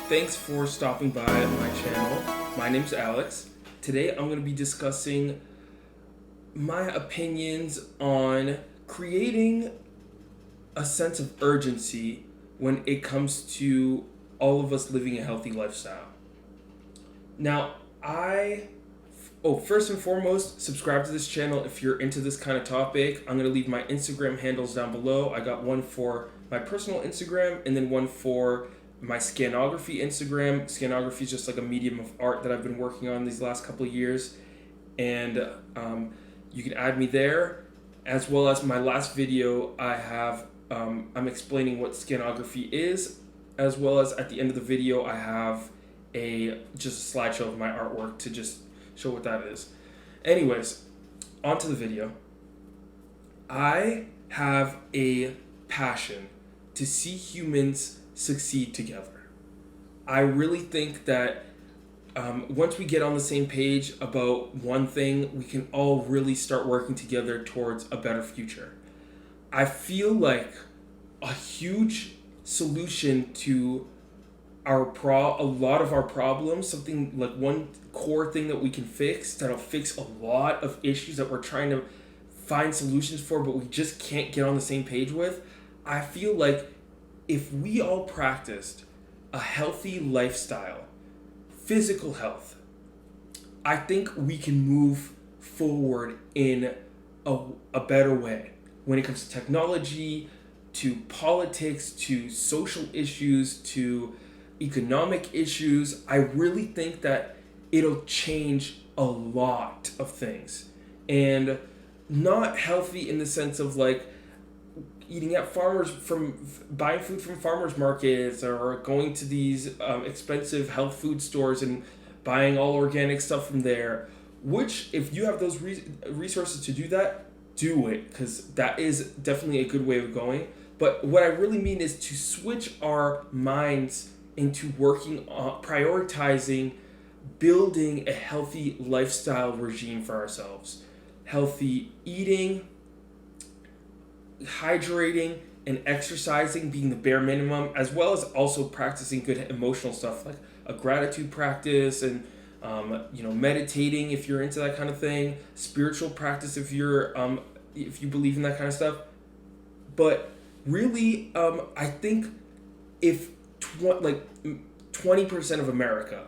Thanks for stopping by my channel. My name's Alex. Today I'm going to be discussing my opinions on creating a sense of urgency when it comes to all of us living a healthy lifestyle. Now, first and foremost, subscribe to this channel if you're into this kind of topic. I'm going to leave my Instagram handles down below. I got one for my personal Instagram and then one for my scanography Instagram. Scanography is just like a medium of art that I've been working on these last couple of years. And you can add me there, as well as my last video. I'm explaining what scanography is, as well as at the end of the video I have just a slideshow of my artwork to just show what that is. Anyways, on to the video. I have a passion to see humans succeed together. I really think that once we get on the same page about one thing, we can all really start working together towards a better future. I feel like a huge solution to a lot of our problems, something like one core thing that we can fix that'll fix a lot of issues that we're trying to find solutions for, but we just can't get on the same page with. I feel like if we all practiced a healthy lifestyle, physical health, I think we can move forward in a better way when it comes to technology, to politics, to social issues, to economic issues. I really think that it'll change a lot of things. And not healthy in the sense of like eating at buying food from farmers markets or going to these expensive health food stores and buying all organic stuff from there, which if you have those resources to do that, do it, because that is definitely a good way of going. But what I really mean is to switch our minds into working on prioritizing building a healthy lifestyle regime for ourselves. Healthy eating, hydrating, and exercising being the bare minimum, as well as also practicing good emotional stuff like a gratitude practice and meditating if you're into that kind of thing, spiritual practice if you believe in that kind of stuff. But really, I think if 20% of America,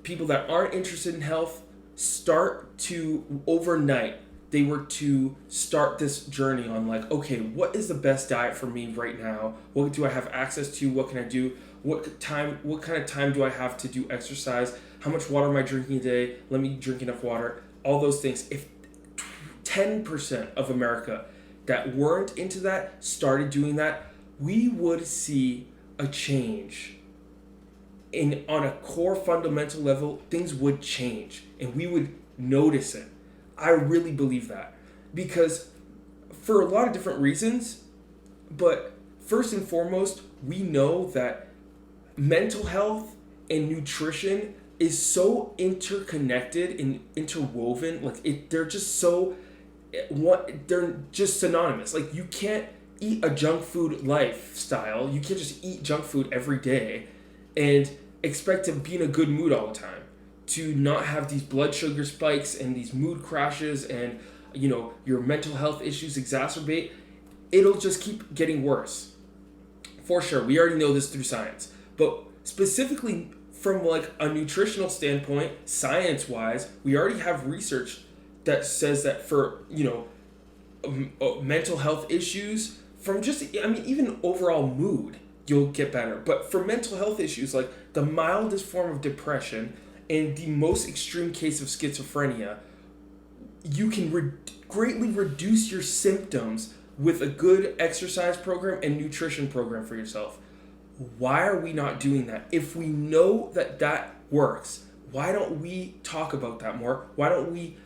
people that aren't interested in health, start to overnight, they were to start this journey on like, okay, what is the best diet for me right now? What do I have access to? What can I do? What kind of time do I have to do exercise? How much water am I drinking a day? Let me drink enough water. All those things. If 10% of America that weren't into that started doing that, we would see a change. On a core fundamental level, things would change and we would notice it. I really believe that, because for a lot of different reasons, but first and foremost, we know that mental health and nutrition is so interconnected and interwoven. They're just synonymous. Like, you can't eat a junk food lifestyle. You can't just eat junk food every day and expect to be in a good mood all the time, to not have these blood sugar spikes and these mood crashes and your mental health issues exacerbate. It'll just keep getting worse. For sure, we already know this through science, but specifically from like a nutritional standpoint, science-wise, we already have research that says that for mental health issues, from even overall mood, you'll get better. But for mental health issues, like the mildest form of depression and the most extreme case of schizophrenia, you can greatly reduce your symptoms with a good exercise program and nutrition program for yourself. Why are we not doing that? If we know that works, why don't we talk about that more? Why don't we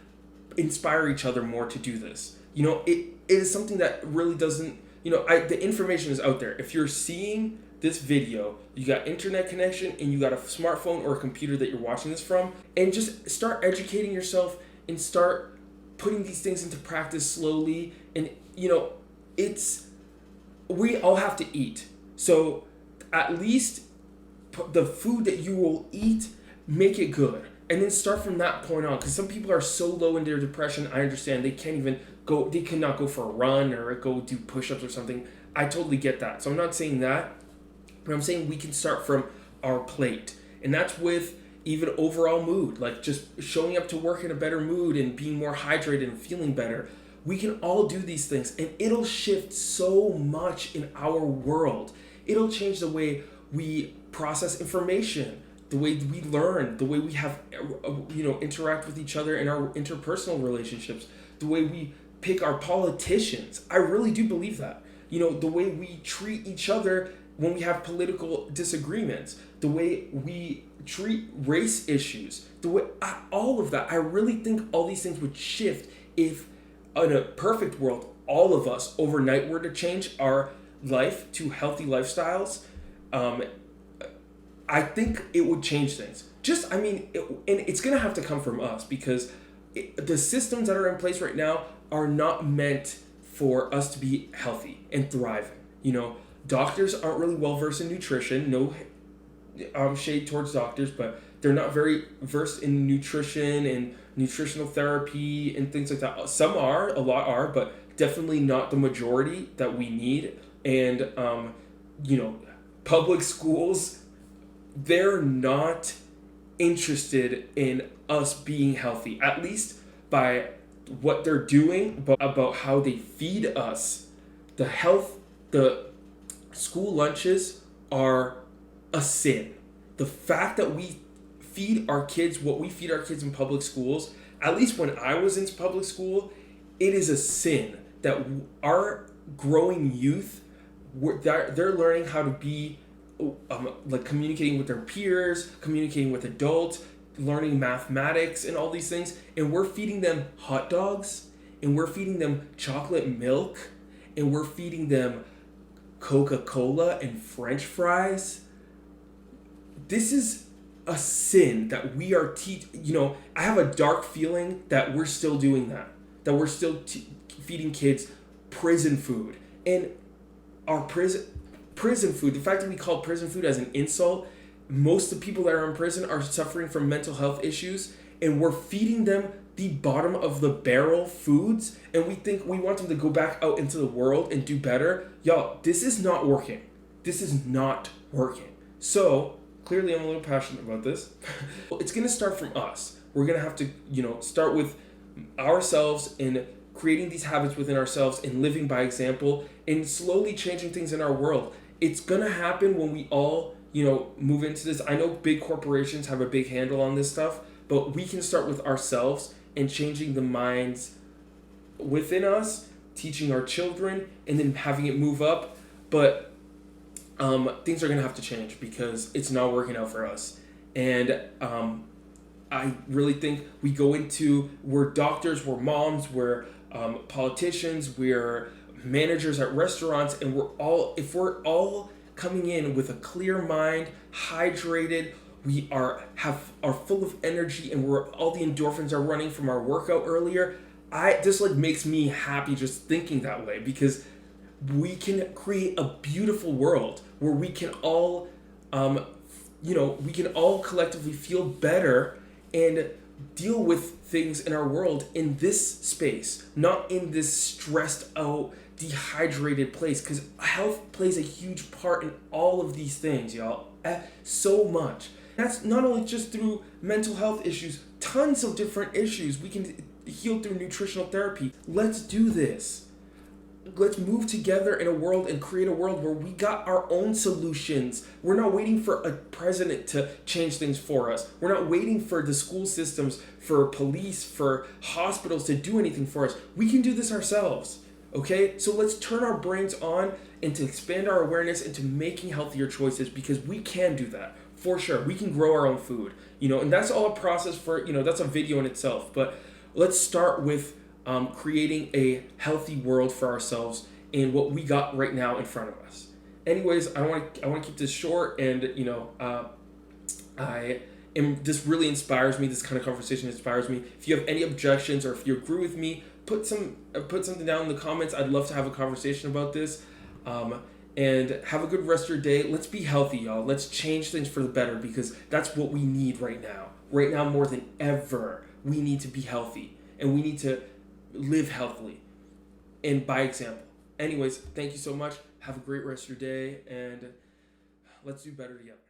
inspire each other more to do this? It is something that really doesn't, the information is out there. If you're seeing this video, you got internet connection and you got a smartphone or a computer that you're watching this from, and just start educating yourself and start putting these things into practice slowly. And we all have to eat, so at least the food that you will eat, make it good. And then start from that point on. Because some people are so low in their depression, I understand they cannot go for a run or go do push-ups or something. I totally get that. So I'm not saying that, but I'm saying we can start from our plate. And that's with even overall mood, like just showing up to work in a better mood and being more hydrated and feeling better. We can all do these things, and it'll shift so much in our world. It'll change the way we process information, the way we learn, the way we have, interact with each other in our interpersonal relationships, the way we pick our politicians. I really do believe that. The way we treat each other when we have political disagreements, the way we treat race issues, all of that. I really think all these things would shift if, in a perfect world, all of us overnight were to change our life to healthy lifestyles. I think it would change things. And it's going to have to come from us, because the systems that are in place right now are not meant for us to be healthy and thriving. Doctors aren't really well versed in nutrition. No shade towards doctors, but they're not very versed in nutrition and nutritional therapy and things like that. Some are, a lot are, but definitely not the majority that we need. And public schools, they're not interested in us being healthy, at least by what they're doing, but about how they feed us. The school lunches are a sin. The fact that we feed our kids what we feed our kids in public schools, at least when I was in public school, it is a sin that our growing youth, they're learning how to be communicating with their peers, communicating with adults, learning mathematics and all these things, and we're feeding them hot dogs, and we're feeding them chocolate milk, and we're feeding them Coca-Cola and French fries. This is a sin that we are I have a dark feeling that we're still doing that we're still feeding kids prison food. And our prison food, the fact that we call prison food as an insult, most of the people that are in prison are suffering from mental health issues, and we're feeding them the bottom of the barrel foods, and we think we want them to go back out into the world and do better. Y'all, this is not working. This is not working. So clearly I'm a little passionate about this. It's going to start from us. We're going to have to, start with ourselves and creating these habits within ourselves and living by example and slowly changing things in our world. It's going to happen when we all, move into this. I know big corporations have a big handle on this stuff, but we can start with ourselves and changing the minds within us, teaching our children, and then having it move up. But things are going to have to change because it's not working out for us. And I really think we're doctors, we're moms, we're politicians, we're managers at restaurants, and if we're all coming in with a clear mind, hydrated, we are full of energy, and all the endorphins are running from our workout earlier. This makes me happy just thinking that way, because we can create a beautiful world where we can all, we can all collectively feel better and deal with things in our world in this space, not in this stressed out, dehydrated place, because health plays a huge part in all of these things, y'all. So much. That's not only just through mental health issues, tons of different issues. We can heal through nutritional therapy. Let's do this. Let's move together in a world and create a world where we got our own solutions. We're not waiting for a president to change things for us. We're not waiting for the school systems, for police, for hospitals to do anything for us. We can do this ourselves. Okay? So let's turn our brains on and to expand our awareness into making healthier choices, because we can do that. For sure. We can grow our own food. And that's all a process for, that's a video in itself. But let's start with creating a healthy world for ourselves and what we got right now in front of us. Anyways, I want to keep this short, and this really inspires me. This kind of conversation inspires me. If you have any objections or if you agree with me, put something down in the comments. I'd love to have a conversation about this. And have a good rest of your day. Let's be healthy, y'all. Let's change things for the better because that's what we need right now. Right now, more than ever, we need to be healthy and we need to live healthily and by example. Anyways, thank you so much. Have a great rest of your day and let's do better together.